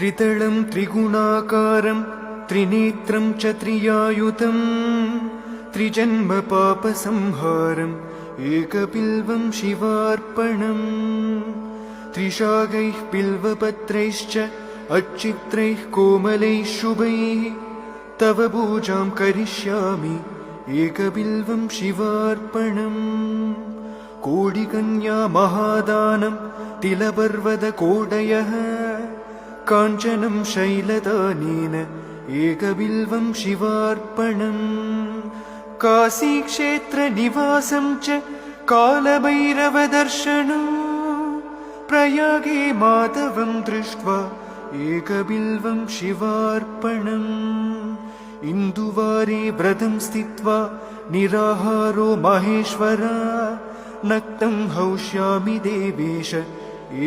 त्रितलं त्रिगुणाकारं त्रिनेत्रं च त्रियायुतं त्रिजन्म पापसंहारम् एकबिल्वं शिवार्पणम् त्रिशाखैः बिल्वपत्रैश्च अच्छित्रैः कोमलैः शुभैः तव पूजां करिष्यामि एकबिल्वं शिवार्पणम् कोटिकन्या महादानं तिलपर्वतकोटयः काञ्चनं शैलदानेन एकबिल्वं शिवार्पणम् काशीक्षेत्रनिवासं च कालभैरवदर्शनं प्रयागे माधवं दृष्ट्वा एकबिल्वं शिवार्पणम् इन्दुवारे व्रतं स्थित्वा निराहारो महेश्वरा नक्तं हौष्यामि देवेश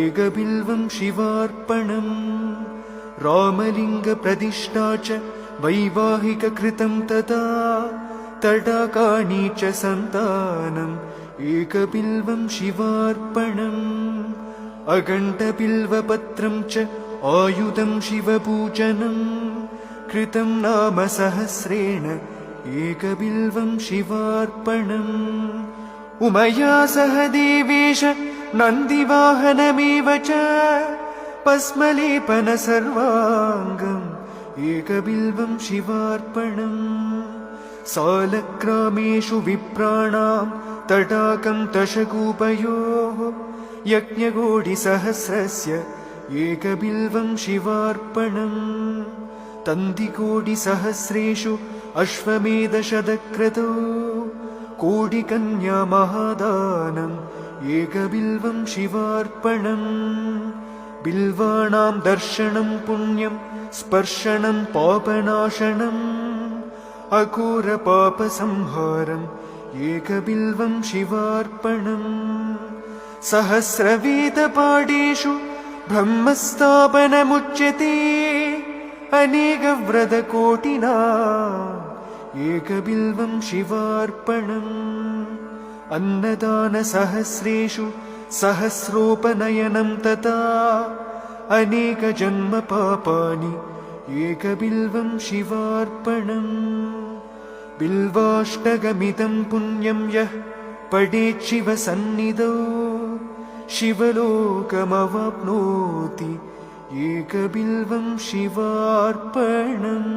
एकबिल्वं शिवार्पणम् रामलिङ्गप्रतिष्ठा च वैवाहिककृतं तथा तडाकानि च सन्तानम् एकबिल्वं शिवार्पणम् अगण्डबिल्वपत्रं च आयुधं शिवपूजनम् कृतं नाम सहस्रेण एकबिल्वं शिवार्पणम् उमया सह देवेश नन्दिवाहनमेव च भस्मलेपन सर्वाङ्गम् एकबिल्वं शिवार्पणम् सालग्रामेषु विप्राणां तडाकं दशकूपयोः यज्ञकोटिसहस्रस्य एकबिल्वं शिवार्पणम् तन्दिकोटिसहस्रेषु अश्वमेधशतक्रतो कोटिकन्या महादानम् एकबिल्वं शिवार्पणम् बिल्वाणां दर्शनं पुण्यं स्पर्शनं पापनाशनम् अघोरपापसंहारम् एकबिल्वं शिवार्पणम् सहस्रवेदपाठेषु ब्रह्मस्थापनमुच्यते अनेकव्रतकोटिना एकबिल्वं शिवार्पणम् अन्नदानसहस्रेषु सहस्रोपनयनं तथा अनेकजन्मपापानि एकबिल्वं शिवार्पणम् बिल्वाष्टकमिदं पुण्यं यः पठेत् शिवसन्निधौ शिवलोकमवाप्नोति एकबिल्वं शिवार्पणम्।